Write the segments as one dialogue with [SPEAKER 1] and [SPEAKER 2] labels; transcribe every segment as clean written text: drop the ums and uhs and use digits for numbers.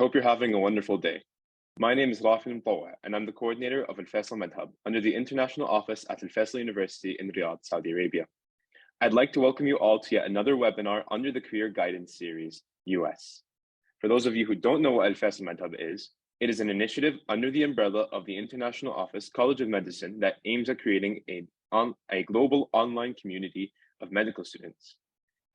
[SPEAKER 1] hope you're having a wonderful day. My name is Rafi Mtawa, and I'm the coordinator of Alfaisal MedHub under the International Office at Alfaisal University in Riyadh, Saudi Arabia. I'd like to welcome you all to yet another webinar under the Career Guidance Series, US. For those of you who don't know what Alfaisal MedHub is, it is an initiative under the umbrella of the International Office College of Medicine that aims at creating a global online community of medical students.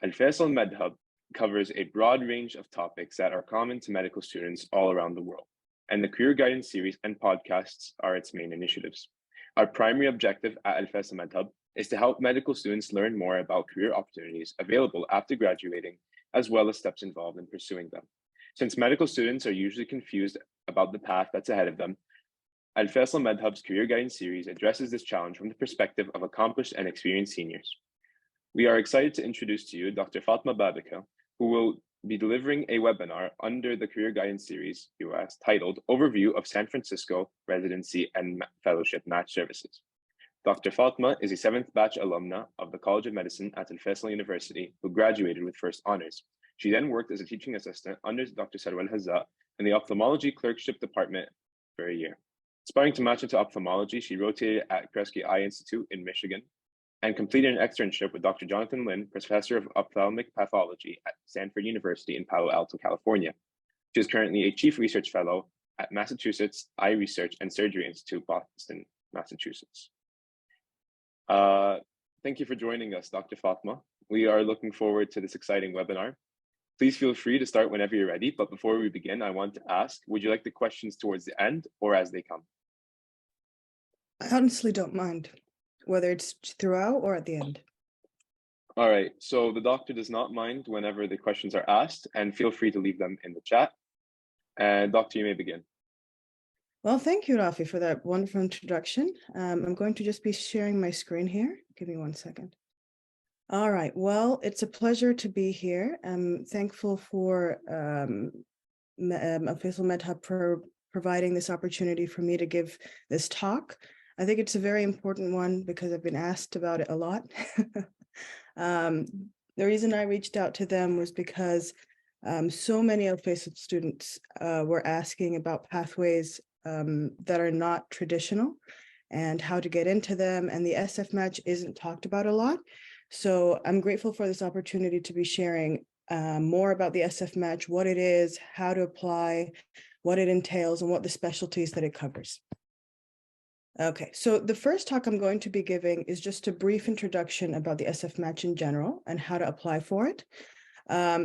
[SPEAKER 1] Alfaisal MedHub covers a broad range of topics that are common to medical students all around the world, and the Career Guidance Series and podcasts are its main initiatives. Our primary objective at Alfaisal MedHub is to help medical students learn more about career opportunities available after graduating, as well as steps involved in pursuing them. Since medical students are usually confused about the path that's ahead of them, Alfaisal MedHub's Career Guidance Series addresses this challenge from the perspective of accomplished and experienced seniors. We are excited to introduce to you Dr. Fatima Babiker, who will be delivering a webinar under the Career Guidance Series US titled Overview of San Francisco Residency and Fellowship Match Services. Dr. Fatima is a 7th batch alumna of the College of Medicine at Alfaisal University who graduated with first honors. She then worked as a teaching assistant under Dr. Sarwal Hazza in the Ophthalmology Clerkship Department for a year. Aspiring to match into ophthalmology, she rotated at Kresge Eye Institute in Michigan and completed an externship with Dr. Jonathan Lin, Professor of Ophthalmic Pathology at Stanford University in Palo Alto, California. She is currently a Chief Research Fellow at Massachusetts Eye Research and Surgery Institute, Boston, Massachusetts. Thank you for joining us, Dr. Fatima. We are looking forward to this exciting webinar. Please feel free to start whenever you're ready, but before we begin, I want to ask, would you like the questions towards the end or as they come?
[SPEAKER 2] I honestly don't mind, whether it's throughout or at the end.
[SPEAKER 1] All right, so the doctor does not mind whenever the questions are asked, and feel free to leave them in the chat. And doctor, you may begin.
[SPEAKER 2] Well, thank you, Rafi, for that wonderful introduction. I'm going to just be sharing my screen here. Give me 1 second. All right, well, it's a pleasure to be here. I'm thankful for Alfaisal MedHub for providing this opportunity for me to give this talk. I think it's a very important one because I've been asked about it a lot. The reason I reached out to them was because so many Alfaisal students were asking about pathways that are not traditional and how to get into them, and the SF match isn't talked about a lot. So I'm grateful for this opportunity to be sharing more about the SF match, what it is, how to apply, what it entails, and what the specialties that it covers. Okay, so the first talk I'm going to be giving is just a brief introduction about the SF match in general and how to apply for it.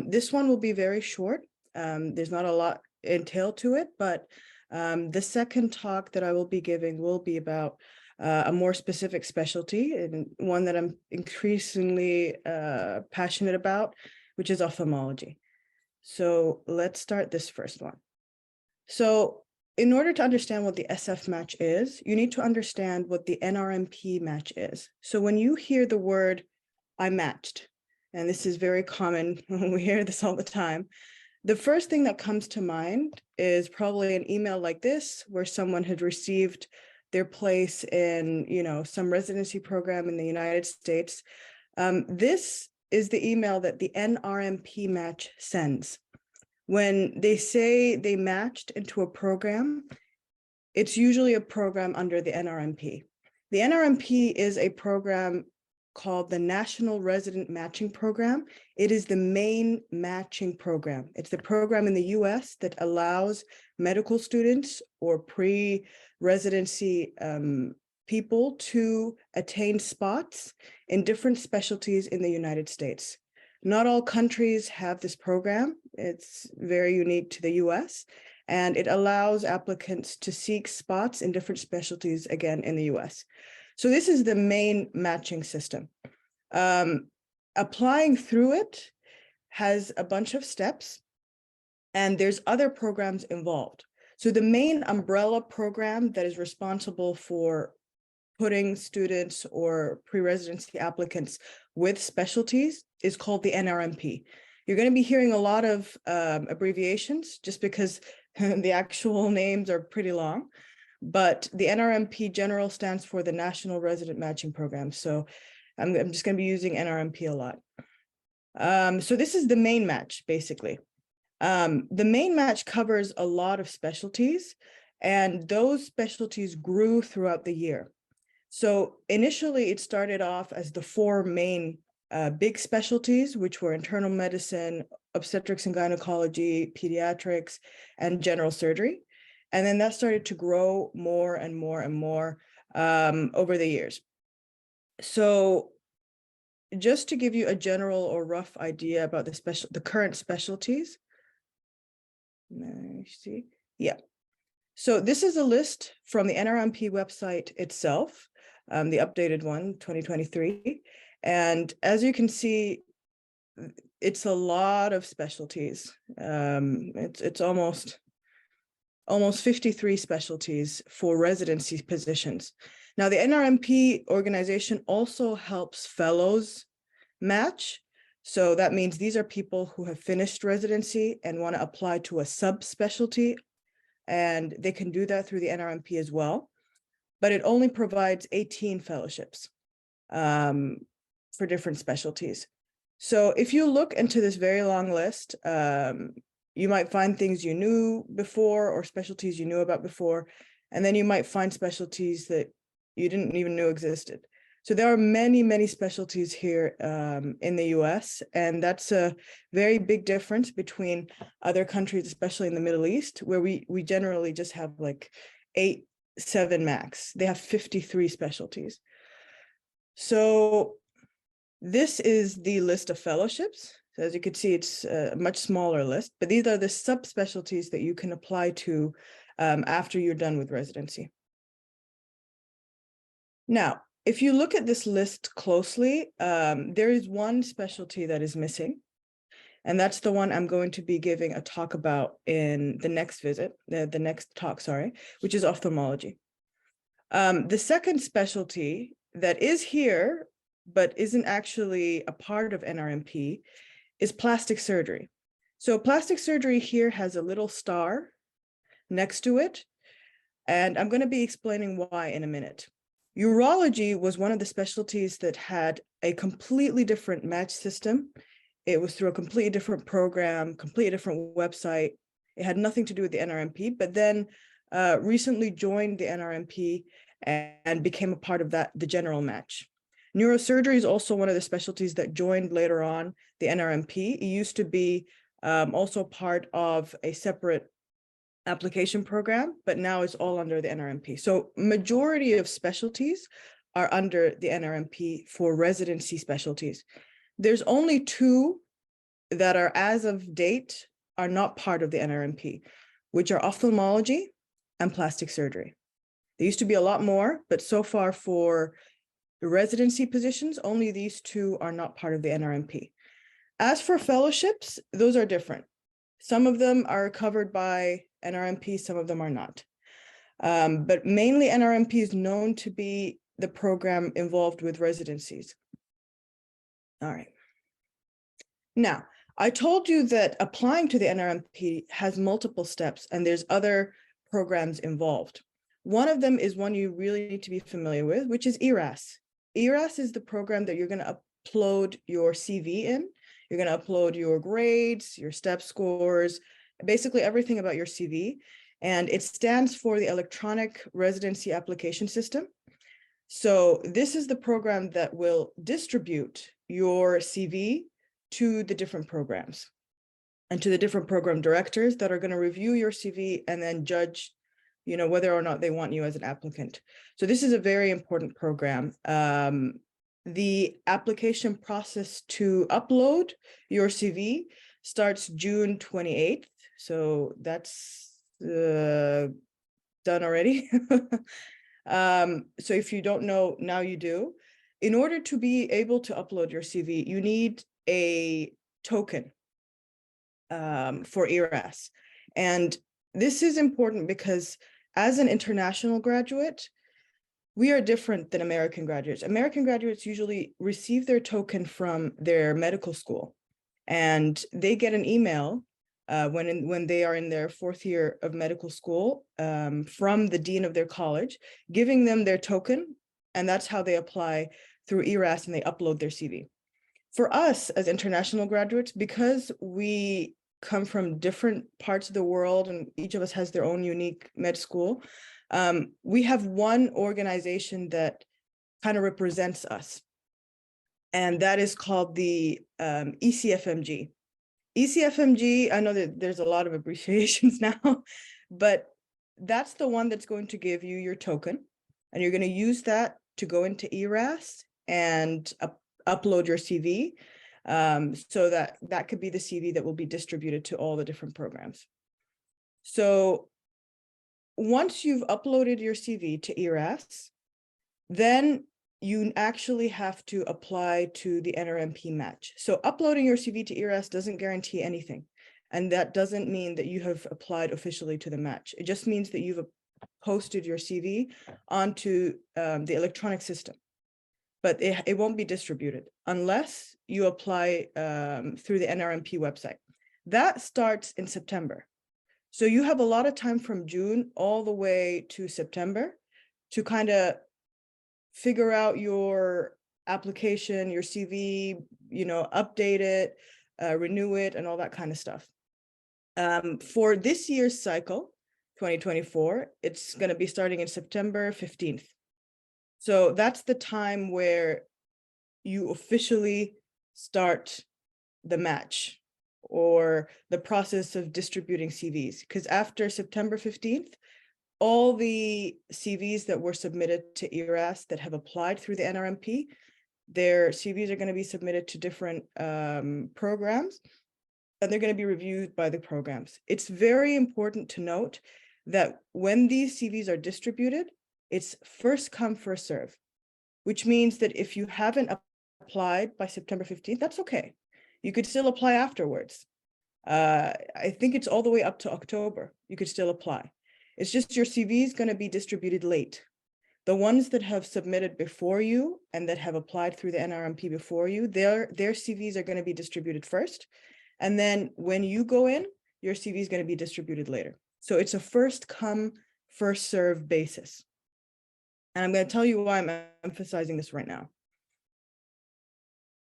[SPEAKER 2] This one will be very short. There's not a lot entailed to it, but the second talk that I will be giving will be about a more specific specialty, and one that I'm increasingly passionate about, which is ophthalmology. So let's start this first one. So in order to understand what the SF match is, you need to understand what the NRMP match is. So when you hear the word, I matched, and this is very common, we hear this all the time, the first thing that comes to mind is probably an email like this, where someone had received their place in, some residency program in the United States. This is the email that the NRMP match sends. When they say they matched into a program, it's usually a program under the NRMP. The NRMP is a program called the National Resident Matching Program. It is the main matching program. It's the program in the US that allows medical students or pre-residency people to attain spots in different specialties in the United States. Not all countries have this program. It's very unique to the US, and it allows applicants to seek spots in different specialties, again, in the US. So this is the main matching system. Applying through it has a bunch of steps, and there's other programs involved. So the main umbrella program that is responsible for putting students or pre-residency applicants with specialties is called the NRMP. You're going to be hearing a lot of abbreviations just because the actual names are pretty long, but the NRMP general stands for the National Resident Matching Program. So I'm just going to be using NRMP a lot. So this is the main match, basically. The main match covers a lot of specialties, and those specialties grew throughout the year. So initially it started off as the four main big specialties, which were internal medicine, obstetrics and gynecology, pediatrics, and general surgery. And then that started to grow more and more and more over the years. So just to give you a general or rough idea about the current specialties. See, yeah. So this is a list from the NRMP website itself, the updated one, 2023. And as you can see, it's a lot of specialties. It's almost 53 specialties for residency positions. Now, the NRMP organization also helps fellows match. So that means these are people who have finished residency and want to apply to a subspecialty, and they can do that through the NRMP as well. But it only provides 18 fellowships for different specialties. So if you look into this very long list, you might find things you knew before or specialties you knew about before, and then you might find specialties that you didn't even know existed. So there are many, many specialties here in the US, and that's a very big difference between other countries, especially in the Middle East, where we generally just have like 8, 7 max. They have 53 specialties. So this is the list of fellowships. So as you can see, it's a much smaller list, but these are the subspecialties that you can apply to after you're done with residency. Now, if you look at this list closely, there is one specialty that is missing, and that's the one I'm going to be giving a talk about in the next visit, the next talk, sorry, which is ophthalmology. The second specialty that is here, but isn't actually a part of NRMP, is plastic surgery. So plastic surgery here has a little star next to it, and I'm going to be explaining why in a minute. Urology was one of the specialties that had a completely different match system. It was through a completely different program, completely different website. It had nothing to do with the NRMP, but then recently joined the NRMP and became a part of that, the general match. Neurosurgery is also one of the specialties that joined later on the NRMP. It used to be also part of a separate application program, but now it's all under the NRMP. So majority of specialties are under the NRMP for residency specialties. There's only 2 that are, as of date, are not part of the NRMP, which are ophthalmology and plastic surgery. There used to be a lot more, but so far for the residency positions, only these 2 are not part of the NRMP. As for fellowships, those are different. Some of them are covered by NRMP, some of them are not. But mainly NRMP is known to be the program involved with residencies. All right. Now, I told you that applying to the NRMP has multiple steps and there's other programs involved. One of them is one you really need to be familiar with, which is ERAS. ERAS is the program that you're going to upload your CV in. You're going to upload your grades, your step scores, basically everything about your CV. And it stands for the Electronic Residency Application System. So this is the program that will distribute your CV to the different programs and to the different program directors that are going to review your CV and then judge, you know, whether or not they want you as an applicant. So this is a very important program. The application process to upload your CV starts June 28th. So that's done already. So if you don't know, now you do. In order to be able to upload your CV, you need a token for ERAS. And this is important because as an international graduate, we are different than American graduates. American graduates usually receive their token from their medical school, and they get an email when they are in their 4th year of medical school from the dean of their college, giving them their token, and that's how they apply through ERAS and they upload their CV. For us as international graduates, because we come from different parts of the world, and each of us has their own unique med school. We have one organization that kind of represents us, and that is called the ECFMG. ECFMG, I know that there's a lot of abbreviations now, but that's the one that's going to give you your token, and you're going to use that to go into ERAS and upload your CV, so that could be the CV that will be distributed to all the different programs. So once you've uploaded your CV to ERAS, then you actually have to apply to the NRMP match. So uploading your CV to ERAS doesn't guarantee anything. And that doesn't mean that you have applied officially to the match. It just means that you've posted your CV onto the electronic system, but it won't be distributed unless you apply through the NRMP website. That starts in September. So you have a lot of time from June all the way to September to kind of figure out your application, your CV, update it, renew it, and all that kind of stuff. For this year's cycle, 2024, it's going to be starting in September 15th. So that's the time where you officially start the match or the process of distributing CVs, because after September 15th, all the CVs that were submitted to ERAS that have applied through the NRMP, their CVs are going to be submitted to different programs, and they're going to be reviewed by the programs. It's very important to note that when these CVs are distributed, it's first come, first serve, which means that if you haven't applied by September 15th, that's okay. You could still apply afterwards. I think it's all the way up to October. You could still apply. It's just your CV is going to be distributed late. The ones that have submitted before you and that have applied through the NRMP before you, their CVs are going to be distributed first. And then when you go in, your CV is going to be distributed later. So it's a first come, first serve basis. And I'm going to tell you why I'm emphasizing this right now.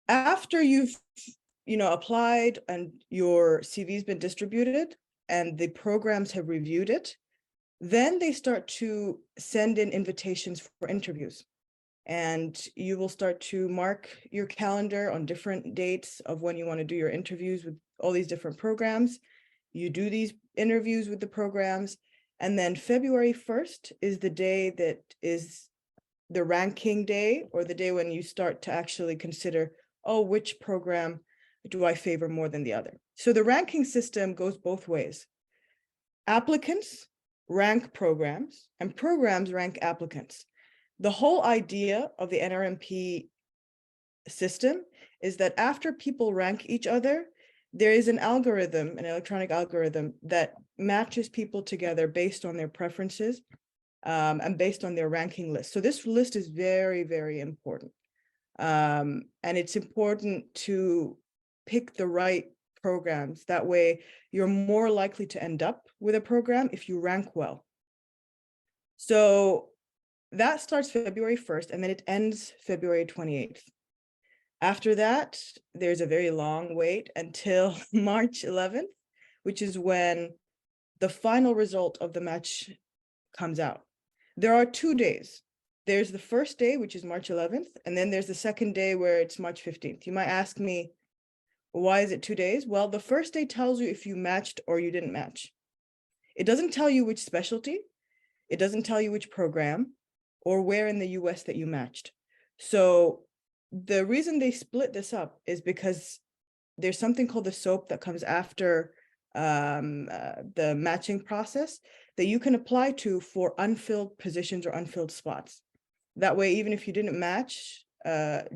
[SPEAKER 2] After you've applied and your CV has been distributed and the programs have reviewed it, then they start to send in invitations for interviews. And you will start to mark your calendar on different dates of when you want to do your interviews with all these different programs. You do these interviews with the programs. And then February 1st is the day that is the ranking day, or the day when you start to actually consider, oh, which program do I favor more than the other? So the ranking system goes both ways. Applicants rank programs and programs rank applicants. The whole idea of the NRMP system is that after people rank each other, there is an algorithm, an electronic algorithm that matches people together based on their preferences and based on their ranking list. So this list is very, very important. And it's important to pick the right programs. That way, you're more likely to end up with a program if you rank well. So that starts February 1st, and then it ends February 28th. After that, there's a very long wait until March 11th, which is when the final result of the match comes out. There are 2 days. There's the first day, which is March 11th, and then there's the second day where it's March 15th. You might ask me, why is it 2 days? Well, the first day tells you if you matched or you didn't match. It doesn't tell you which specialty. It doesn't tell you which program or where in the US that you matched. So the reason they split this up is because there's something called the SOAP that comes after the matching process that you can apply to for unfilled positions or unfilled spots. That way, even if you didn't match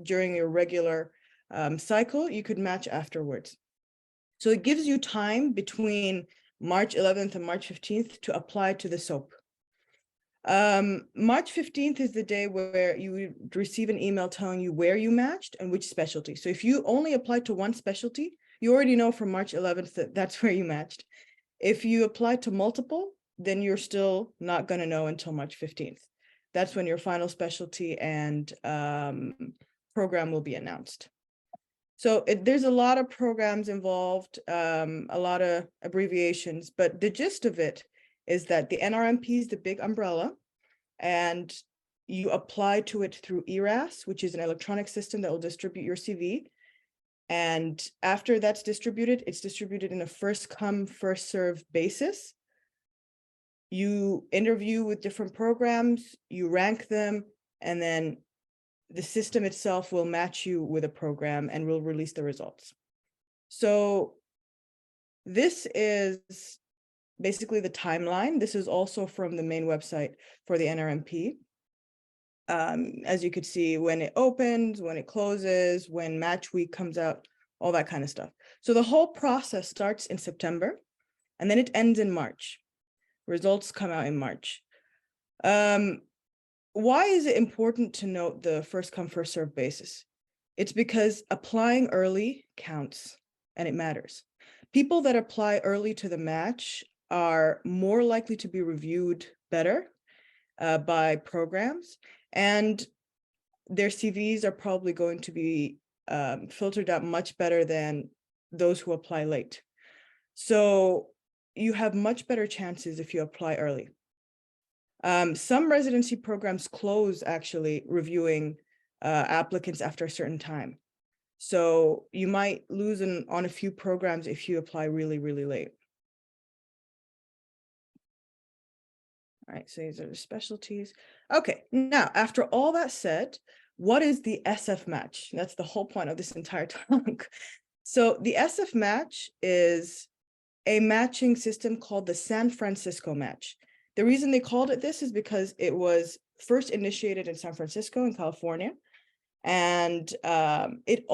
[SPEAKER 2] during your regular cycle, you could match afterwards. So it gives you time between March 11th and March 15th to apply to the SOAP. March 15th is the day where you would receive an email telling you where you matched and which specialty. So if you only applied to one specialty, you already know from March 11th that that's where you matched. If you applied to multiple, then you're still not going to know until March 15th. That's when your final specialty and program will be announced. So there's a lot of programs involved, a lot of abbreviations, but the gist of it is that the NRMP is the big umbrella, and you apply to it through ERAS, which is an electronic system that will distribute your CV. And after that's distributed, it's distributed in a first come, first served basis. You interview with different programs, you rank them, and then the system itself will match you with a program and will release the results. So this is basically the timeline. This is also from the main website for the NRMP. As you could see, when it opens, when it closes, when match week comes out, all that kind of stuff. So the whole process starts in September, and then it ends in March. Results come out in March. Why is it important to note the first come, first served basis? It's because applying early counts and it matters. People that apply early to the match are more likely to be reviewed better by programs, and their CVs are probably going to be filtered out much better than those who apply late. So you have much better chances if you apply early. Some residency programs close actually reviewing applicants after a certain time. So you might lose on a few programs if you apply really, really late. All right, so these are the specialties. Okay, now after all that said, what is the SF match? That's the whole point of this entire talk. So the SF match is a matching system called the San Francisco match. The reason they called it this is because it was first initiated in San Francisco in California. And it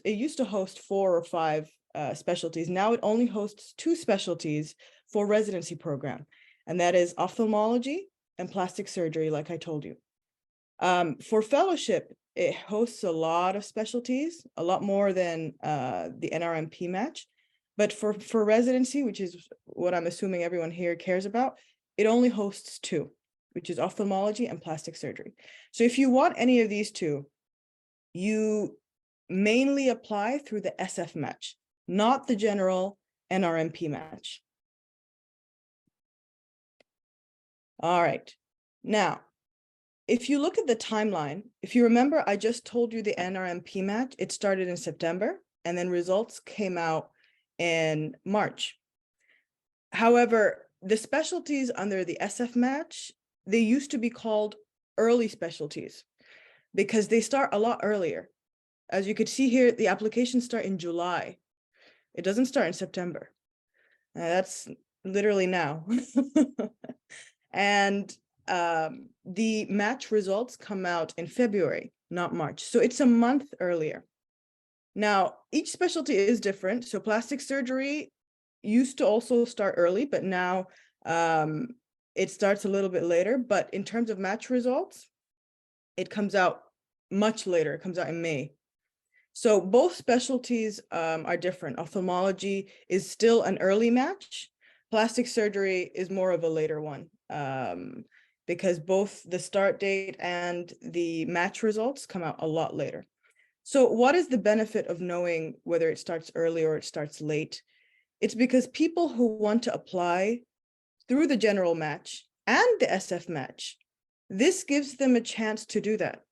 [SPEAKER 2] used to host 4 or 5 specialties. Now it only hosts 2 specialties for residency program. And that is ophthalmology and plastic surgery, like I told you. For fellowship, it hosts a lot of specialties, a lot more than the NRMP match. But for residency, which is what I'm assuming everyone here cares about, it only hosts 2, which is ophthalmology and plastic surgery. So if you want any of these 2, you mainly apply through the SF match, not the general NRMP match. All right. Now, if you look at the timeline, if you remember, I just told you the NRMP match, it started in September, and then results came out in March. However, the specialties under the SF match, they used to be called early specialties because they start a lot earlier. As you could see here, the applications start in July. It doesn't start in September. That's literally now. And the match results come out in February, not March. So it's a month earlier. Now, each specialty is different. So plastic surgery used to also start early, but now it starts a little bit later. But in terms of match results, it comes out much later. It comes out in May. So both specialties are different. Ophthalmology is still an early match. Plastic surgery is more of a later one because both the start date and the match results come out a lot later. So what is the benefit of knowing whether it starts early or it starts late? It's because people who want to apply through the general match and the SF match, this gives them a chance to do that.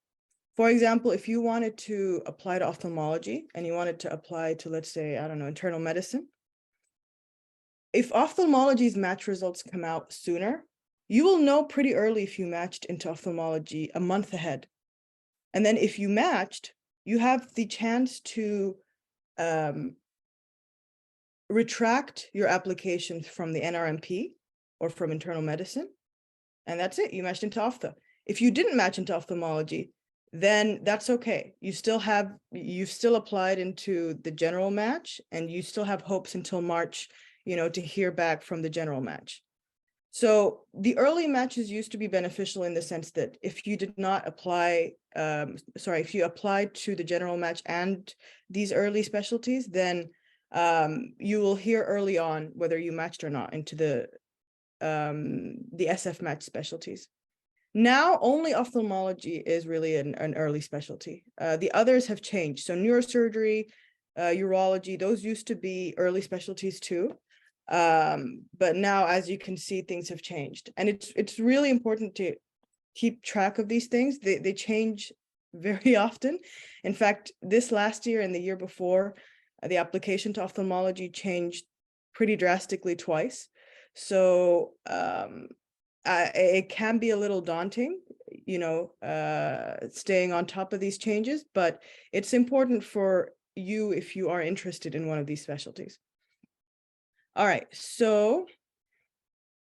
[SPEAKER 2] For example, if you wanted to apply to ophthalmology and you wanted to apply to, let's say, I don't know, internal medicine, if ophthalmology's match results come out sooner, you will know pretty early if you matched into ophthalmology a month ahead. And then if you matched, you have the chance to retract your application from the NRMP or from internal medicine. And that's it, you matched into ophtha. If you didn't match into ophthalmology, then that's okay. You've still applied into the general match, and you still have hopes until March, to hear back from the general match. So the early matches used to be beneficial in the sense that if you did not apply, if you applied to the general match and these early specialties, then you will hear early on whether you matched or not into the SF match specialties. Now only ophthalmology is really an early specialty. The others have changed. So neurosurgery, urology, those used to be early specialties too. But now, as you can see, things have changed. And it's really important to keep track of these things. They change very often. In fact, this last year and the year before, the application to ophthalmology changed pretty drastically twice. So it can be a little daunting, staying on top of these changes, but it's important for you if you are interested in one of these specialties. All right, so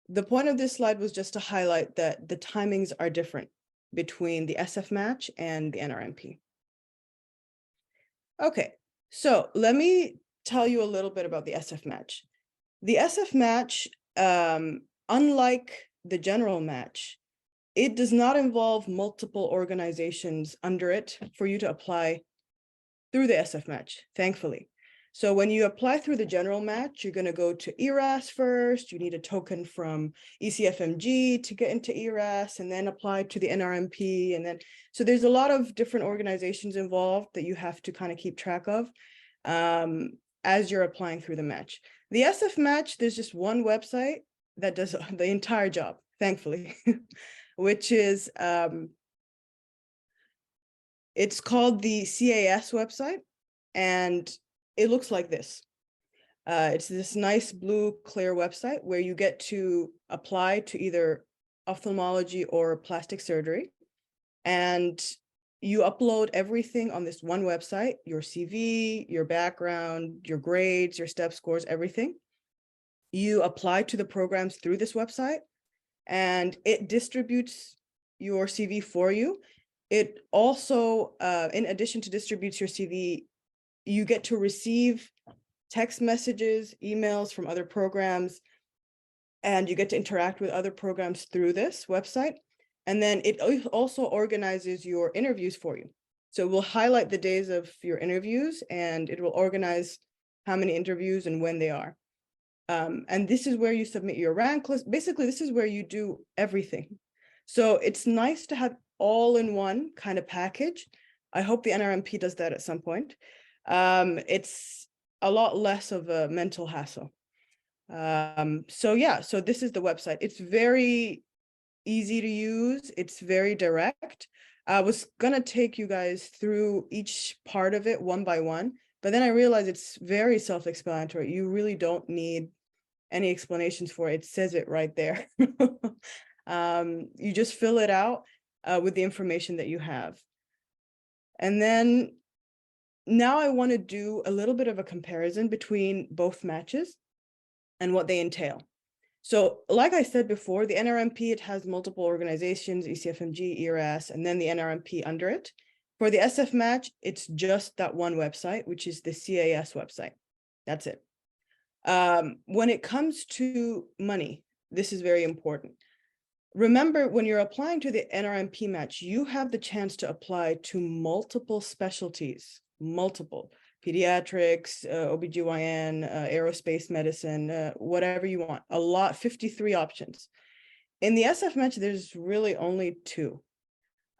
[SPEAKER 2] the point of this slide was just to highlight that the timings are different between the SF match and the NRMP. Okay, so let me tell you a little bit about the SF match. The SF match, unlike the general match, it does not involve multiple organizations under it for you to apply through the SF match, thankfully. So when you apply through the general match, you're going to go to ERAS first. You need a token from ECFMG to get into ERAS and then apply to the NRMP. And then, so there's a lot of different organizations involved that you have to kind of keep track of as you're applying through the match. The SF match, there's just one website that does the entire job, thankfully, which is, it's called the CAS website, and it looks like this. It's this nice blue clear website where you get to apply to either ophthalmology or plastic surgery. And you upload everything on this one website, your CV, your background, your grades, your step scores, everything. You apply to the programs through this website, and it distributes your CV for you. It also, in addition to distributes your CV, you get to receive text messages, emails from other programs, and you get to interact with other programs through this website. And then it also organizes your interviews for you. So it will highlight the days of your interviews, and it will organize how many interviews and when they are. And this is where you submit your rank list. Basically, this is where you do everything. So it's nice to have all in one kind of package. I hope the NRMP does that at some point. It's a lot less of a mental hassle. So yeah, so this is the website. It's very easy to use. It's very direct. I was gonna take you guys through each part of it one by one, but then I realized it's very self-explanatory. You really don't need any explanations for it. It says it right there. You just fill it out with the information that you have. And then now I want to do a little bit of a comparison between both matches and what they entail. So like I said before, the NRMP, it has multiple organizations, ECFMG, ERAS, and then the NRMP under it. For the SF match, it's just that one website, which is the CAS website. That's it. When it comes to money, this is very important. Remember, when you're applying to the NRMP match, you have the chance to apply to multiple specialties, multiple. Pediatrics, OBGYN, aerospace medicine, whatever you want, a lot, 53 options. In the SF match, there's really only 2.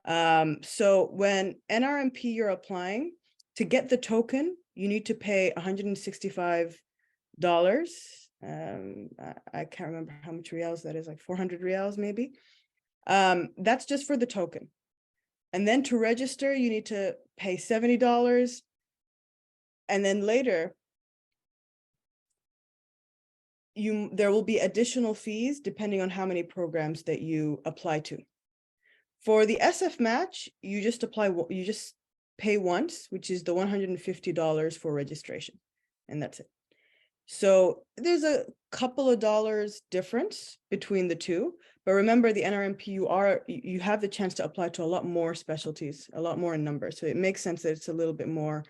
[SPEAKER 2] So when NRMP you're applying, to get the token, you need to pay $165. I can't remember how much riyals that is, like 400 riyals maybe. That's just for the token. And then to register, you need to pay $70. And then later, there will be additional fees depending on how many programs that you apply to. For the SF match, you just pay once, which is the $150 for registration, and that's it. So there's a couple of dollars difference between the two, but remember the NRMP, you have the chance to apply to a lot more specialties, a lot more in number. So it makes sense that it's a little bit more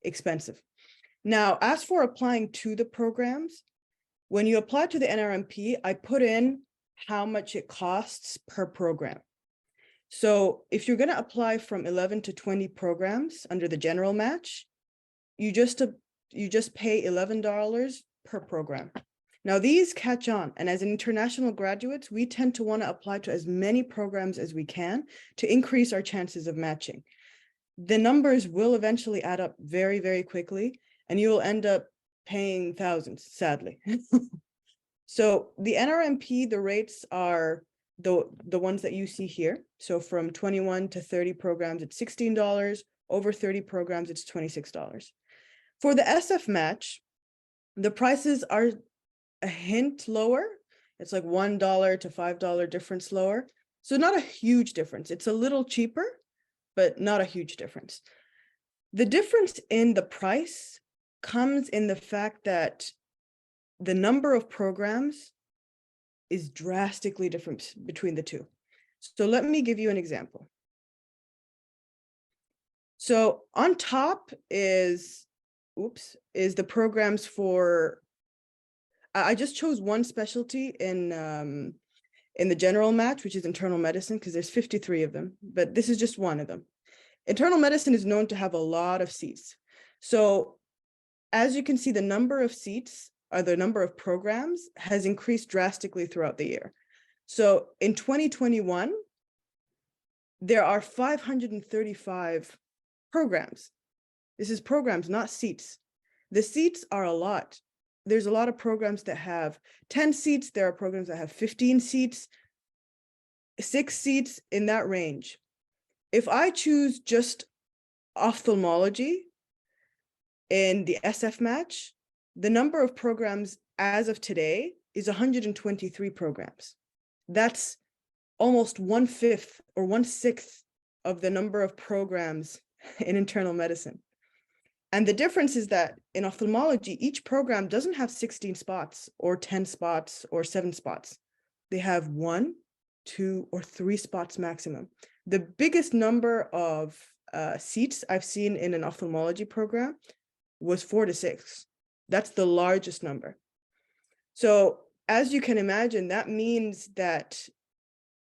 [SPEAKER 2] expensive. Now, as for applying to the programs, when you apply to the NRMP, I put in how much it costs per program. So if you're going to apply from 11 to 20 programs under the general match, you just pay $11 per program. Now these catch on, and as international graduates, we tend to want to apply to as many programs as we can to increase our chances of matching. The numbers will eventually add up very, very quickly, and you will end up paying thousands, sadly. So the NRMP, the rates are the ones that you see here. So from 21 to 30 programs, it's $16. Over 30 programs, it's $26. For the SF match, the prices are a hint lower. It's like $1 to $5 difference lower. So not a huge difference. It's a little cheaper, but not a huge difference. The difference in the price comes in the fact that the number of programs is drastically different between the two. So let me give you an example. So on top is the programs for, I just chose one specialty in the general match, which is internal medicine, because there's 53 of them, but this is just one of them. Internal medicine is known to have a lot of seats. So as you can see, the number of seats, or the number of programs, has increased drastically throughout the year. So in 2021, there are 535 programs. This is programs, not seats. The seats are a lot. There's a lot of programs that have 10 seats. There are programs that have 15 seats, 6 seats, in that range. If I choose just ophthalmology in the SF match, the number of programs as of today is 123 programs. That's almost 1/5 or 1/6 of the number of programs in internal medicine. And the difference is that in ophthalmology, each program doesn't have 16 spots or 10 spots or 7 spots. They have 1, 2, or 3 spots maximum. The biggest number of seats I've seen in an ophthalmology program was 4 to 6. That's the largest number. So as you can imagine, that means that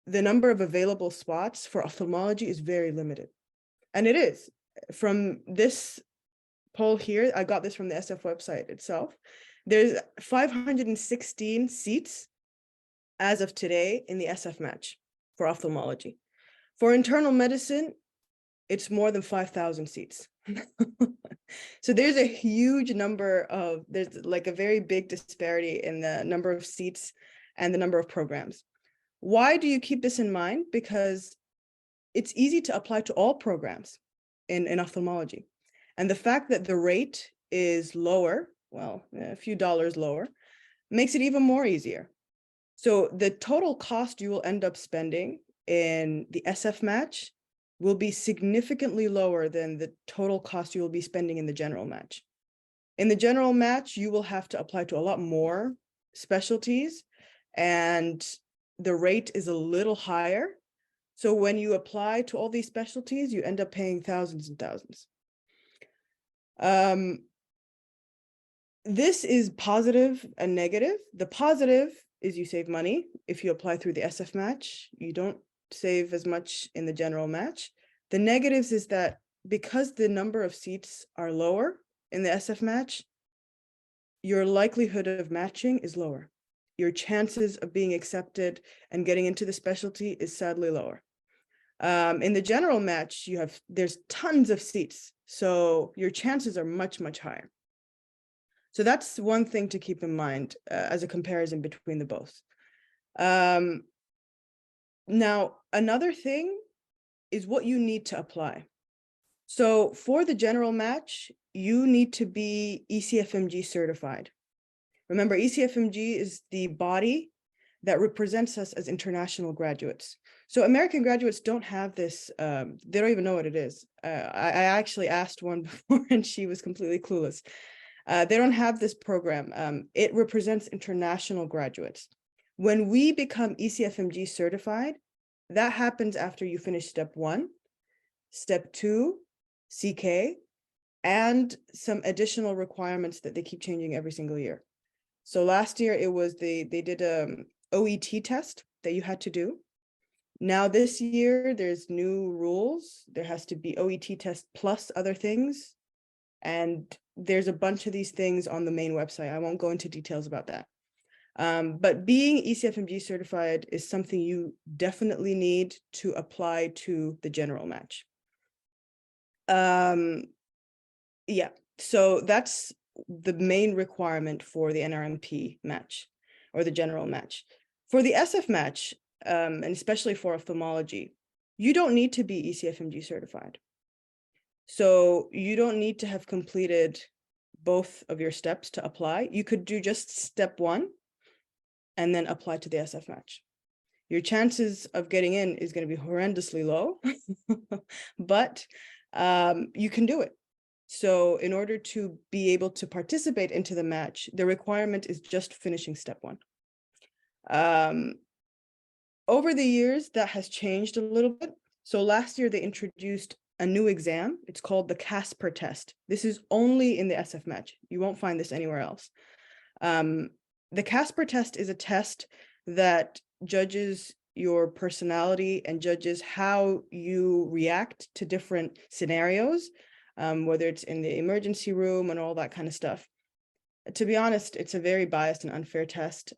[SPEAKER 2] the number of available spots for ophthalmology is very limited. And it is. From this poll here, I got this from the SF website itself. There's 516 seats as of today in the SF match for ophthalmology. For internal medicine, it's more than 5,000 seats. So there's a huge number of, there's like a very big disparity in the number of seats and the number of programs. Why do you keep this in mind? Because it's easy to apply to all programs in ophthalmology. And the fact that the rate is lower, well, a few dollars lower, makes it even more easier. So the total cost you will end up spending in the SF match will be significantly lower than the total cost you will be spending in the general match. In the general match, you will have to apply to a lot more specialties, and the rate is a little higher. So when you apply to all these specialties, you end up paying thousands and thousands. This is positive and negative. The positive is you save money. If you apply through the SF match, you don't save as much in the general match. The negatives is that because the number of seats are lower in the SF match, your likelihood of matching is lower. Your chances of being accepted and getting into the specialty is sadly lower. In the general match, there's tons of seats, so your chances are much, much higher. So that's one thing to keep in mind as a comparison between the both. Now, another thing is what you need to apply. So for the general match, you need to be ECFMG certified. Remember, ECFMG is the body that represents us as international graduates. So American graduates don't have this, they don't even know what it is. I actually asked one before and she was completely clueless. They don't have this program. It represents international graduates. When we become ECFMG certified, that happens after you finish step 1, step 2, CK, and some additional requirements that they keep changing every single year. So last year it was they did an OET test that you had to do. Now this year there's new rules. There has to be OET test plus other things. And there's a bunch of these things on the main website. I won't go into details about that. But being ECFMG certified is something you definitely need to apply to the general match. Yeah, so that's the main requirement for the NRMP match or the general match. For the SF match, and especially for ophthalmology, you don't need to be ECFMG certified. So you don't need to have completed both of your steps to apply. You could do just step one and then apply to the SF match. Your chances of getting in is going to be horrendously low, but you can do it. So in order to be able to participate into the match, the requirement is just finishing step one. Over the years, that has changed a little bit. So last year, they introduced a new exam. It's called the Casper test. This is only in the SF match. You won't find this anywhere else. The Casper test is a test that judges your personality and judges how you react to different scenarios, whether it's in the emergency room and all that kind of stuff. To be honest, it's a very biased and unfair test.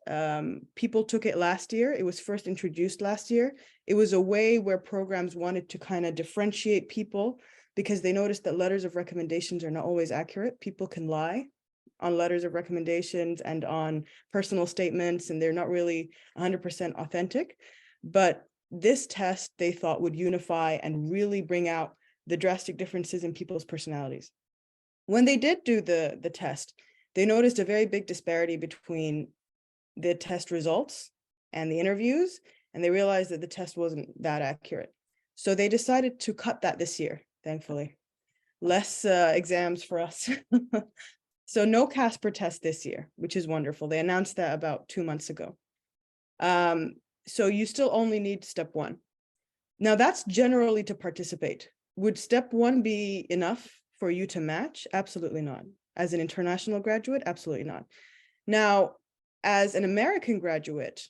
[SPEAKER 2] People took it last year. It was first introduced last year. It was a way where programs wanted to kind of differentiate people because they noticed that letters of recommendations are not always accurate. People can lie on letters of recommendations and on personal statements, and they're not really 100% authentic. But this test they thought would unify and really bring out the drastic differences in people's personalities. When they did do the test, they noticed a very big disparity between the test results and the interviews, and they realized that the test wasn't that accurate. So they decided to cut that this year, thankfully. Less exams for us. So no Casper test this year, which is wonderful. They announced that about 2 months ago. So you still only need step one. Now that's generally to participate. Would step one be enough for you to match? Absolutely not. As an international graduate, absolutely not. Now, as an American graduate,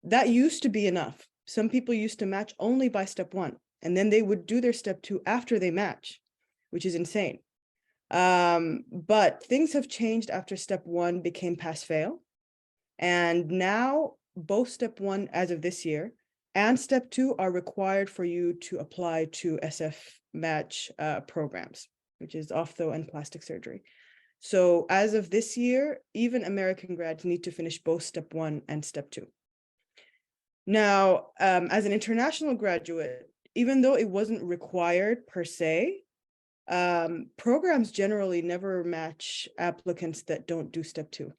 [SPEAKER 2] that used to be enough. Some people used to match only by step one, and then they would do their step two after they match, which is insane. But things have changed after step one became pass-fail. And now both step one as of this year and step two are required for you to apply to SF match programs, which is ophtho and plastic surgery. So as of this year, even American grads need to finish both step one and step two. Now, as an international graduate, even though it wasn't required per se, programs generally never match applicants that don't do step two.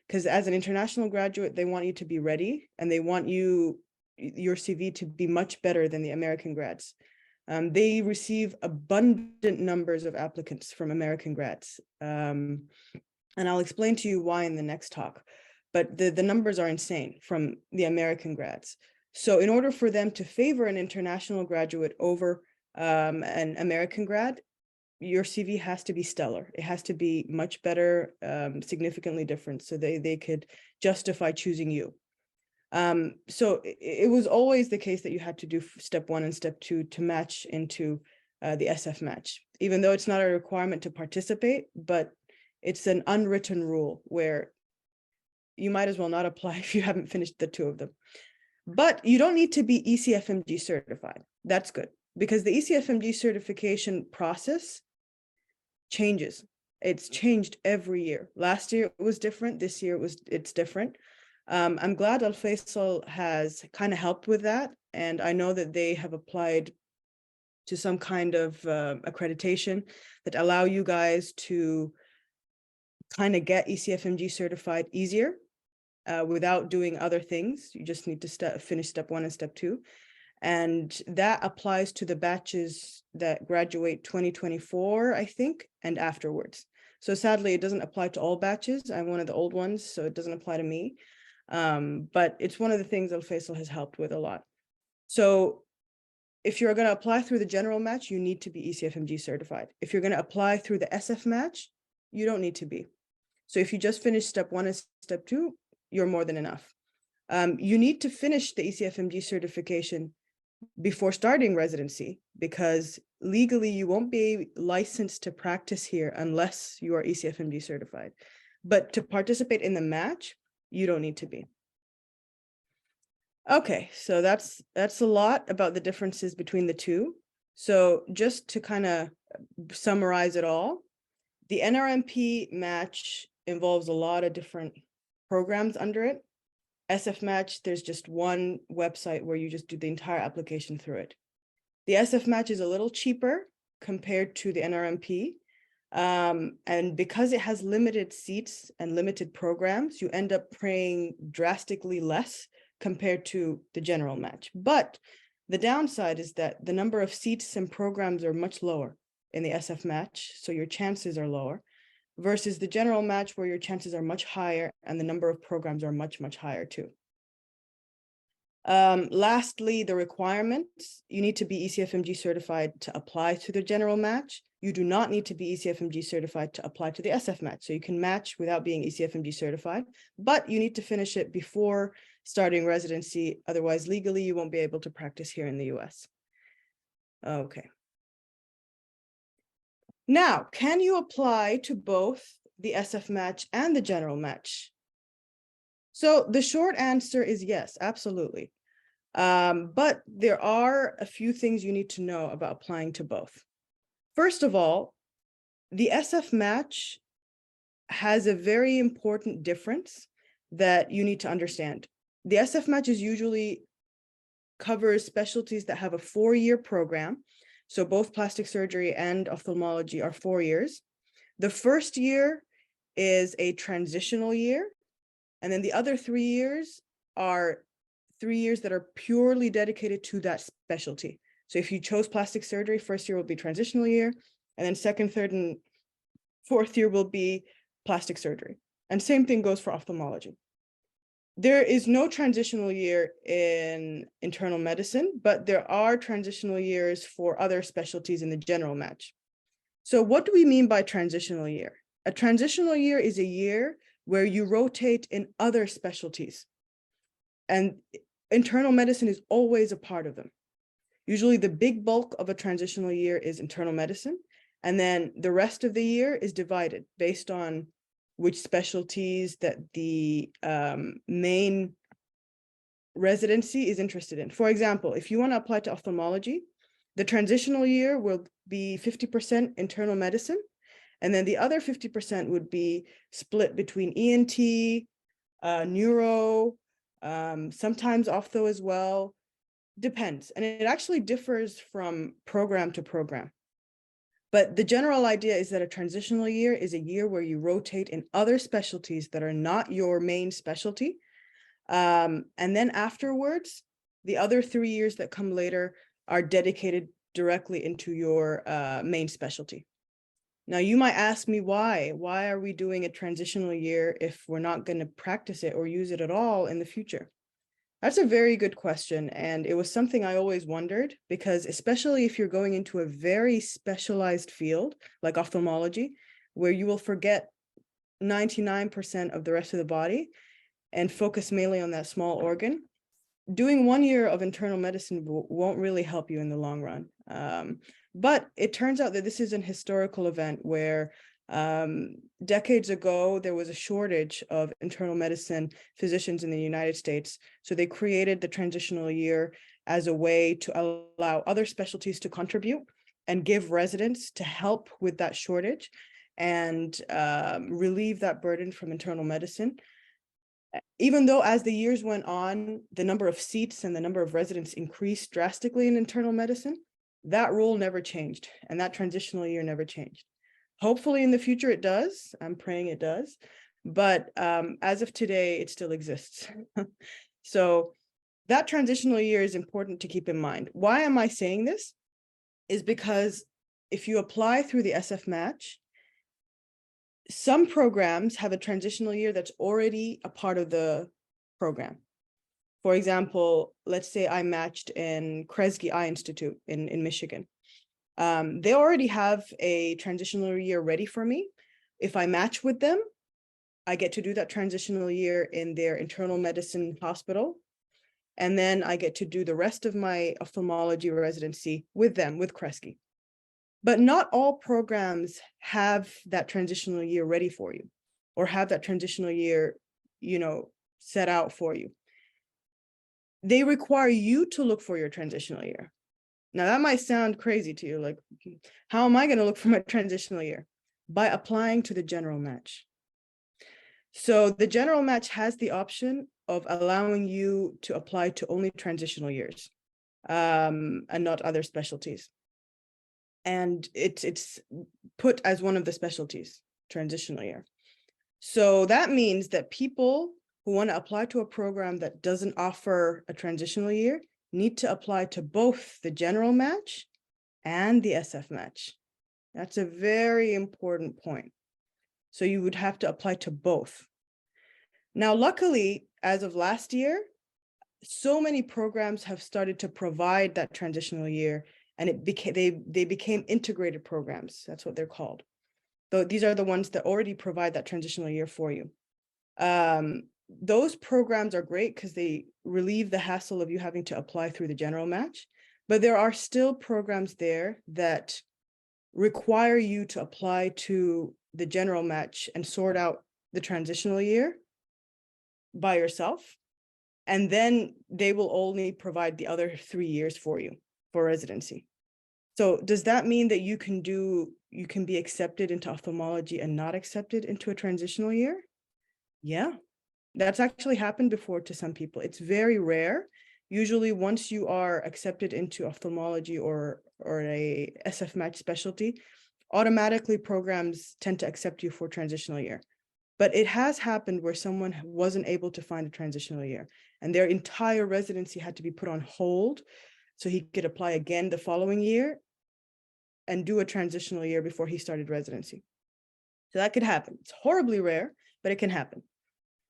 [SPEAKER 2] Because as an international graduate, they want you to be ready and they want your CV to be much better than the American grads. They receive abundant numbers of applicants from American grads. And I'll explain to you why in the next talk, but the numbers are insane from the American grads. So in order for them to favor an international graduate over an American grad, your CV has to be stellar. It has to be much better, significantly different, so they could justify choosing you. So it was always the case that you had to do step one and step two to match into the SF match, even though it's not a requirement to participate, but it's an unwritten rule where you might as well not apply if you haven't finished the two of them. But you don't need to be ECFMG certified. That's good, because the ECFMG certification process changes. It's changed every year. Last year it was different. This year it's different. I'm glad Alfaisal has kind of helped with that. And I know that they have applied to some kind of accreditation that allow you guys to kind of get ECFMG certified easier without doing other things. You just need to finish step one and step two. And that applies to the batches that graduate 2024, I think, and afterwards. So sadly, it doesn't apply to all batches. I'm one of the old ones, so it doesn't apply to me. But it's one of the things Alfaisal has helped with a lot. So if you're going to apply through the general match, you need to be ECFMG certified. If you're going to apply through the SF match, you don't need to be. So if you just finish step one and step two, you're more than enough. You need to finish the ECFMG certification before starting residency, because legally you won't be licensed to practice here unless you are ECFMG certified. But to participate in the match, you don't need to be. Okay, so that's a lot about the differences between the two. So just to kind of summarize it all, the NRMP match involves a lot of different programs under it. SF match, there's just one website where you just do the entire application through it. The SF match is a little cheaper compared to the NRMP. And because it has limited seats and limited programs, you end up paying drastically less compared to the general match. But the downside is that the number of seats and programs are much lower in the SF match, so your chances are lower, versus the general match where your chances are much higher and the number of programs are much, much higher too. Lastly, the requirements: you need to be ECFMG certified to apply to the general match. You do not need to be ECFMG certified to apply to the SF match. So you can match without being ECFMG certified, but you need to finish it before starting residency. Otherwise, legally, you won't be able to practice here in the US. Okay. Now, can you apply to both the SF match and the general match? So the short answer is yes, absolutely. But there are a few things you need to know about applying to both. First of all, the SF match has a very important difference that you need to understand. The SF match is usually covers specialties that have a 4-year program. So both plastic surgery and ophthalmology are 4 years. The first year is a transitional year. And then the other 3 years are 3 years that are purely dedicated to that specialty. So if you chose plastic surgery, first year will be transitional year, and then second, third, and fourth year will be plastic surgery. And same thing goes for ophthalmology. There is no transitional year in internal medicine, but there are transitional years for other specialties in the general match. So what do we mean by transitional year? A transitional year is a year where you rotate in other specialties. And internal medicine is always a part of them. Usually the big bulk of a transitional year is internal medicine, and then the rest of the year is divided based on which specialties that the main residency is interested in. For example, if you want to apply to ophthalmology, the transitional year will be 50% internal medicine, and then the other 50% would be split between ENT, neuro, sometimes ophtho as well. Depends. And it actually differs from program to program. But the general idea is that a transitional year is a year where you rotate in other specialties that are not your main specialty. And then afterwards, the other 3 years that come later are dedicated directly into your main specialty. Now, you might ask me why? Why are we doing a transitional year if we're not going to practice it or use it at all in the future? That's a very good question. And it was something I always wondered, because especially if you're going into a very specialized field like ophthalmology, where you will forget 99% of the rest of the body and focus mainly on that small organ, doing 1 year of internal medicine won't really help you in the long run. But it turns out that this is an historical event where decades ago, there was a shortage of internal medicine physicians in the United States. So they created the transitional year as a way to allow other specialties to contribute and give residents to help with that shortage and relieve that burden from internal medicine. Even though as the years went on, the number of seats and the number of residents increased drastically in internal medicine, that rule never changed, and that transitional year never changed. Hopefully in the future it does. I'm praying it does. But as of today, it still exists. So that transitional year is important to keep in mind. Why am I saying this? Is because if you apply through the SF match, some programs have a transitional year that's already a part of the program. For example, let's say I matched in Kresge Eye Institute in Michigan. They already have a transitional year ready for me. If I match with them, I get to do that transitional year in their internal medicine hospital. And then I get to do the rest of my ophthalmology residency with them, with Kresge. But not all programs have that transitional year ready for you, or have that transitional year, set out for you. They require you to look for your transitional year. Now that might sound crazy to you, like, how am I going to look for my transitional year? By applying to the general match. So the general match has the option of allowing you to apply to only transitional years, and not other specialties. And it's put as one of the specialties, transitional year. So that means that people who want to apply to a program that doesn't offer a transitional year need to apply to both the general match and the SF match. That's a very important point. So you would have to apply to both. Now, luckily, as of last year, so many programs have started to provide that transitional year, and they became integrated programs. That's what they're called. So these are the ones that already provide that transitional year for you. Those programs are great because they relieve the hassle of you having to apply through the general match, but there are still programs there that require you to apply to the general match and sort out the transitional year by yourself. And then they will only provide the other 3 years for you for residency. So does that mean that you can be accepted into ophthalmology and not accepted into a transitional year? Yeah, that's actually happened before to some people. It's very rare. Usually once you are accepted into ophthalmology or a SF match specialty, automatically programs tend to accept you for transitional year. But it has happened where someone wasn't able to find a transitional year and their entire residency had to be put on hold so he could apply again the following year and do a transitional year before he started residency. So that could happen. It's horribly rare, but it can happen.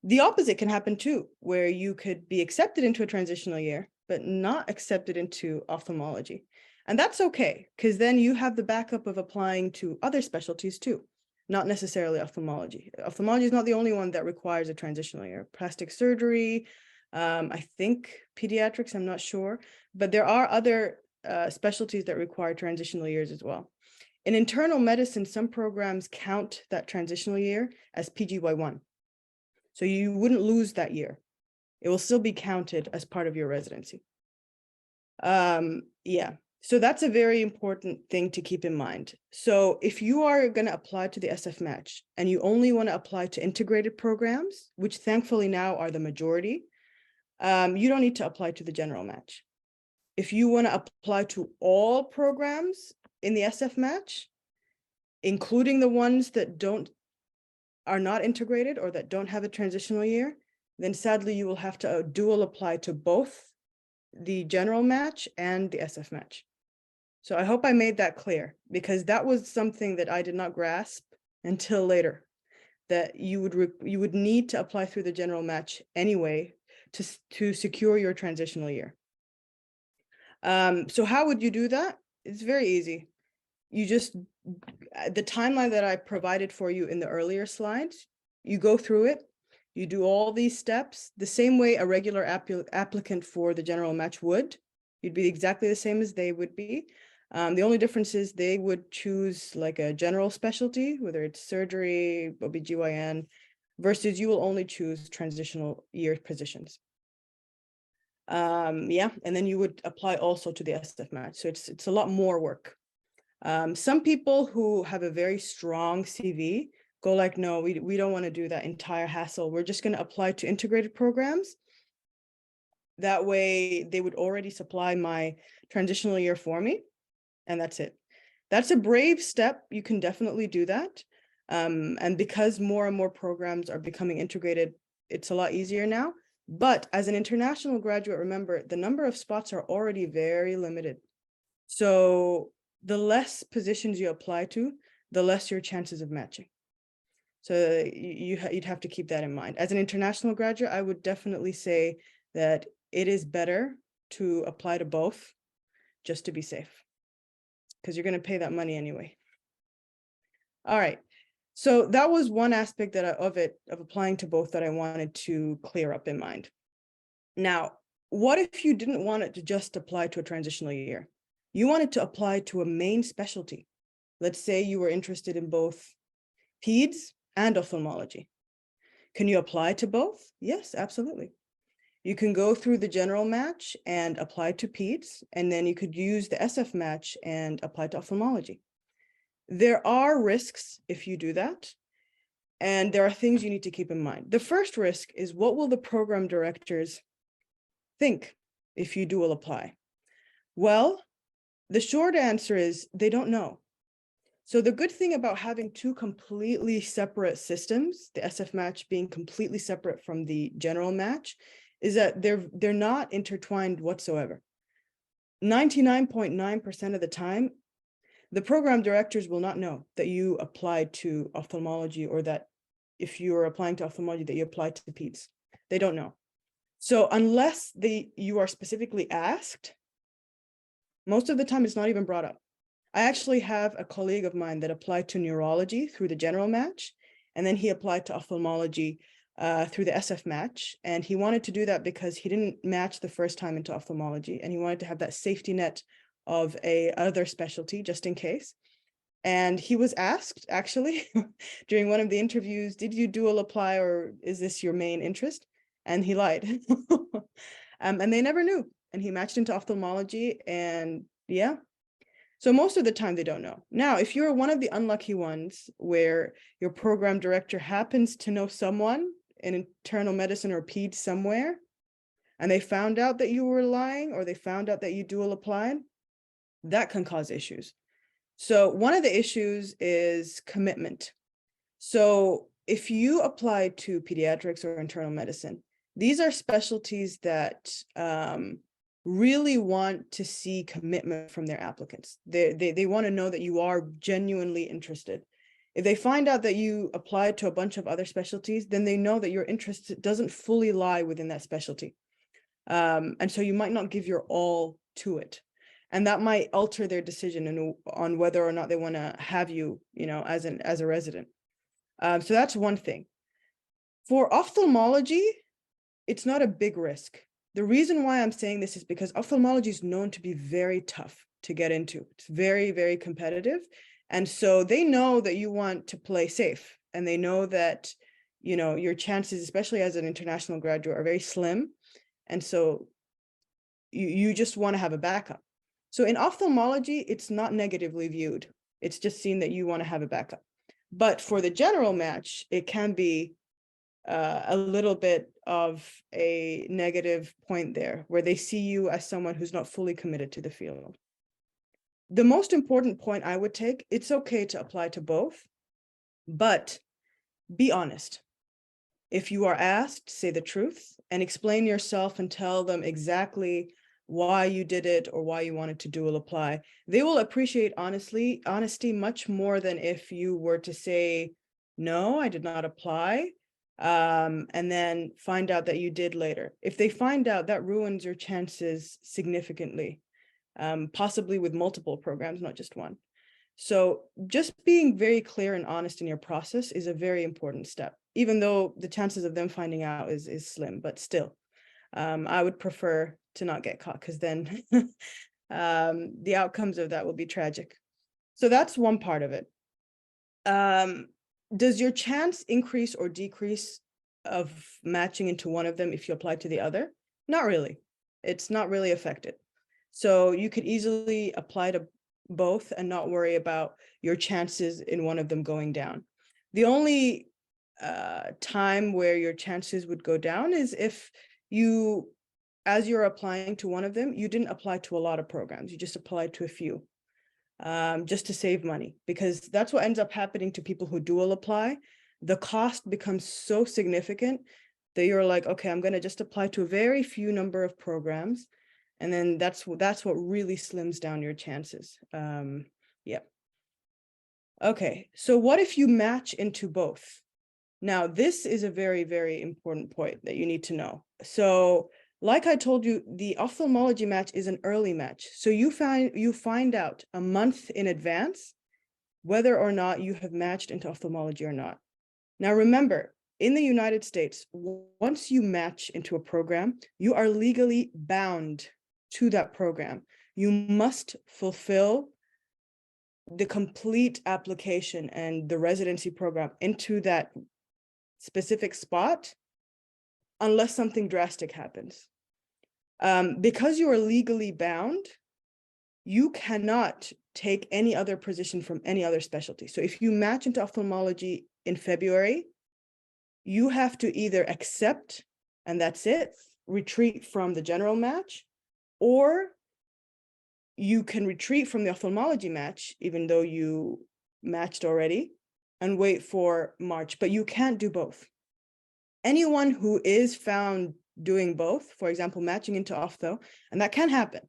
[SPEAKER 2] The opposite can happen too, where you could be accepted into a transitional year, but not accepted into ophthalmology. And that's okay, because then you have the backup of applying to other specialties too, not necessarily ophthalmology. Ophthalmology is not the only one that requires a transitional year. Plastic surgery, I think pediatrics, I'm not sure, but there are other specialties that require transitional years as well. In internal medicine, some programs count that transitional year as PGY1. So you wouldn't lose that year. It will still be counted as part of your residency. Yeah, so that's a very important thing to keep in mind. So if you are going to apply to the SF match and you only want to apply to integrated programs, which thankfully now are the majority, you don't need to apply to the general match. If you want to apply to all programs in the SF match, including the ones that are not integrated or that don't have a transitional year, then sadly you will have to dual apply to both the general match and the SF match. So I hope I made that clear, because that was something that I did not grasp until later, that you would need to apply through the general match anyway to secure your transitional year. So how would you do that? It's very easy. You just, the timeline that I provided for you in the earlier slides, you go through it, you do all these steps the same way a regular applicant for the general match would. You'd be exactly the same as they would be. The only difference is they would choose like a general specialty, whether it's surgery, OB/GYN, versus you will only choose transitional year positions. Yeah, and then you would apply also to the SF match. So it's a lot more work. Some people who have a very strong CV go like, no, we don't want to do that entire hassle. We're just going to apply to integrated programs. That way they would already supply my transitional year for me. And that's it. That's a brave step. You can definitely do that. And because more and more programs are becoming integrated, it's a lot easier now. But as an international graduate, remember, the number of spots are already very limited. So the less positions you apply to, the less your chances of matching. So you'd have to keep that in mind. As an international graduate, I would definitely say that it is better to apply to both just to be safe, because you're going to pay that money anyway. All right. So that was one aspect of applying to both that I wanted to clear up in mind. Now, what if you didn't want it to just apply to a transitional year? You wanted to apply to a main specialty. Let's say you were interested in both peds and ophthalmology. Can you apply to both? Yes, absolutely. You can go through the general match and apply to peds, and then you could use the SF match and apply to ophthalmology. There are risks if you do that, and there are things you need to keep in mind. The first risk is, what will the program directors think if you dual apply? Well, the short answer is they don't know. So the good thing about having two completely separate systems, the SF match being completely separate from the general match, is that they're not intertwined whatsoever. 99.9% of the time, the program directors will not know that you applied to ophthalmology, or that if you are applying to ophthalmology that you applied to peds. They don't know. So unless you are specifically asked, most of the time it's not even brought up. I actually have a colleague of mine that applied to neurology through the general match, and then he applied to ophthalmology through the SF match. And he wanted to do that because he didn't match the first time into ophthalmology, and he wanted to have that safety net of a other specialty just in case. And he was asked, actually, during one of the interviews, did you dual apply, or is this your main interest? And he lied. And they never knew. And he matched into ophthalmology, and yeah. So most of the time they don't know. Now, if you're one of the unlucky ones where your program director happens to know someone in internal medicine or peds somewhere, and they found out that you were lying, or they found out that you dual applied, that can cause issues. So one of the issues is commitment. So if you apply to pediatrics or internal medicine, these are specialties that really want to see commitment from their applicants. They want to know that you are genuinely interested. If they find out that you applied to a bunch of other specialties, then they know that your interest doesn't fully lie within that specialty. And so you might not give your all to it. And that might alter their decision on whether or not they want to have you, as a resident. So that's one thing. For ophthalmology, it's not a big risk. The reason why I'm saying this is because ophthalmology is known to be very tough to get into. It's very, very competitive. And so they know that you want to play safe, and they know that, your chances, especially as an international graduate, are very slim. And so you just want to have a backup. So in ophthalmology, it's not negatively viewed. It's just seen that you want to have a backup. But for the general match, it can be a little bit of a negative point there, where they see you as someone who's not fully committed to the field. The most important point I would take, it's okay to apply to both, but be honest. If you are asked, say the truth and explain yourself and tell them exactly why you did it or why you wanted to dual apply. They will appreciate honesty much more than if you were to say, no, I did not apply, and then find out that you did later. If they find out, that ruins your chances significantly, possibly with multiple programs, not just one. So just being very clear and honest in your process is a very important step, even though the chances of them finding out is slim, but still, I would prefer to not get caught, because then the outcomes of that will be tragic. So that's one part of it. Does your chance increase or decrease of matching into one of them if you apply to the other? Not really. It's not really affected. So you could easily apply to both and not worry about your chances in one of them going down. The only time where your chances would go down is if you, as you're applying to one of them, you didn't apply to a lot of programs. You just applied to a few, just to save money, because that's what ends up happening to people who dual apply. The cost becomes so significant that you're like, okay, I'm going to just apply to a very few number of programs. And then that's what really slims down your chances. Yeah. Okay, so what if you match into both? Now, this is a very, very important point that you need to know. So like I told you, the ophthalmology match is an early match. So you find out a month in advance whether or not you have matched into ophthalmology or not. Now, remember, in the United States, once you match into a program, you are legally bound to that program. You must fulfill the complete application and the residency program into that specific spot unless something drastic happens. Because you are legally bound, you cannot take any other position from any other specialty. So if you match into ophthalmology in February, you have to either accept, and that's it, retreat from the general match, or you can retreat from the ophthalmology match, even though you matched already, and wait for March, but you can't do both. Anyone who is found doing both, for example, matching into ophtho, and that can happen,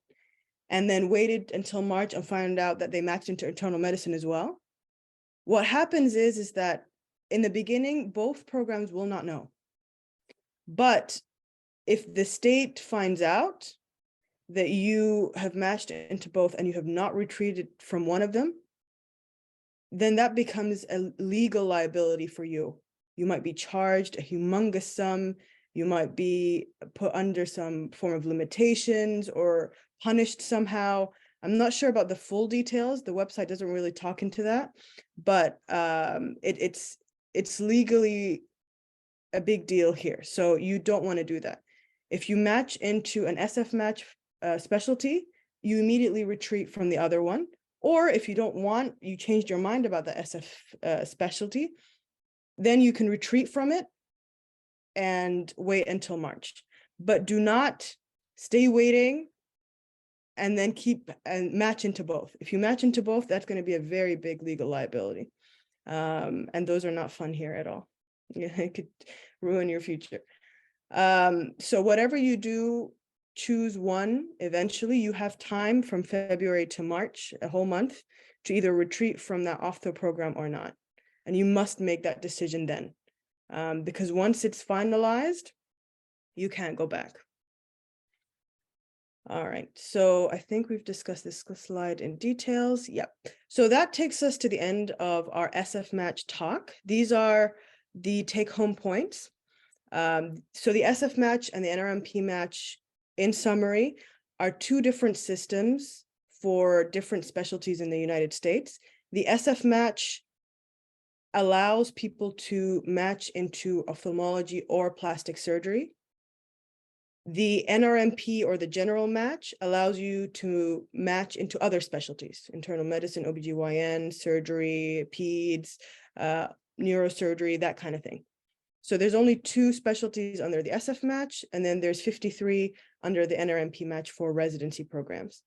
[SPEAKER 2] and then waited until March and found out that they matched into internal medicine as well. What happens is that in the beginning, both programs will not know. But if the state finds out that you have matched into both and you have not retreated from one of them, then that becomes a legal liability for you. You might be charged a humongous sum. You might be put under some form of limitations or punished somehow. I'm not sure about the full details. The website doesn't really talk into that, but it's legally a big deal here. So you don't want to do that. If you match into an SF match specialty, you immediately retreat from the other one. Or if you don't want, you changed your mind about the SF specialty, then you can retreat from it and wait until March. But do not stay waiting and then keep and match into both. If you match into both, that's going to be a very big legal liability. And those are not fun here at all. It could ruin your future. So whatever you do, choose one. Eventually, you have time from February to March, a whole month, to either retreat from that ophtho program or not. And you must make that decision then. Because once it's finalized, you can't go back. All right, so I think we've discussed this slide in details. Yep. So that takes us to the end of our SF match talk. These are the take-home points. So the SF match and the NRMP match, in summary, are two different systems for different specialties in the United States. The SF match allows people to match into ophthalmology or plastic surgery. The NRMP, or the general match, allows you to match into other specialties: internal medicine, OBGYN, surgery, peds, neurosurgery, that kind of thing. So there's only 2 specialties under the SF match, and then there's 53 under the NRMP match for residency programs.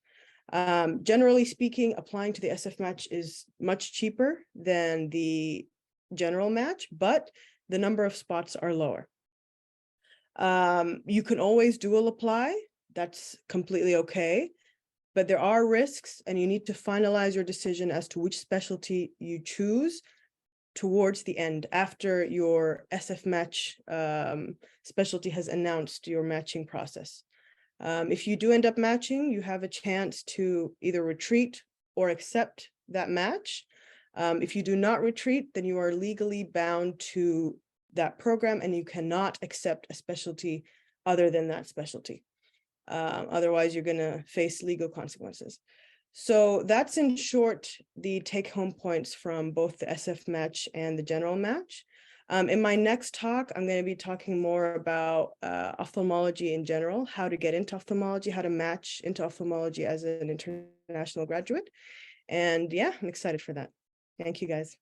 [SPEAKER 2] Generally speaking, applying to the SF match is much cheaper than the general match, but the number of spots are lower. You can always dual apply. That's completely okay, but there are risks, and you need to finalize your decision as to which specialty you choose towards the end, after your SF match specialty has announced your matching process. If you do end up matching, you have a chance to either retreat or accept that match. If you do not retreat, then you are legally bound to that program, and you cannot accept a specialty other than that specialty. Otherwise, you're going to face legal consequences. So that's, in short, the take-home points from both the SF match and the general match. In my next talk, I'm going to be talking more about ophthalmology in general, how to get into ophthalmology, how to match into ophthalmology as an international graduate. And yeah, I'm excited for that. Thank you, guys.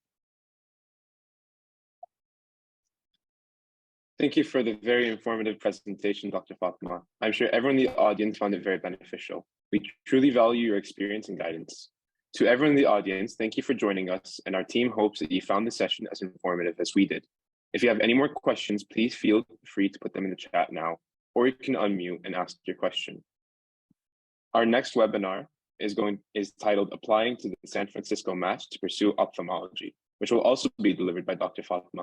[SPEAKER 1] Thank you for the very informative presentation, Dr. Fatima. I'm sure everyone in the audience found it very beneficial. We truly value your experience and guidance. To everyone in the audience, thank you for joining us, and our team hopes that you found the session as informative as we did. If you have any more questions, please feel free to put them in the chat now, or you can unmute and ask your question. Our next webinar is titled Applying to the San Francisco Match to Pursue Ophthalmology, which will also be delivered by Dr. Fatima.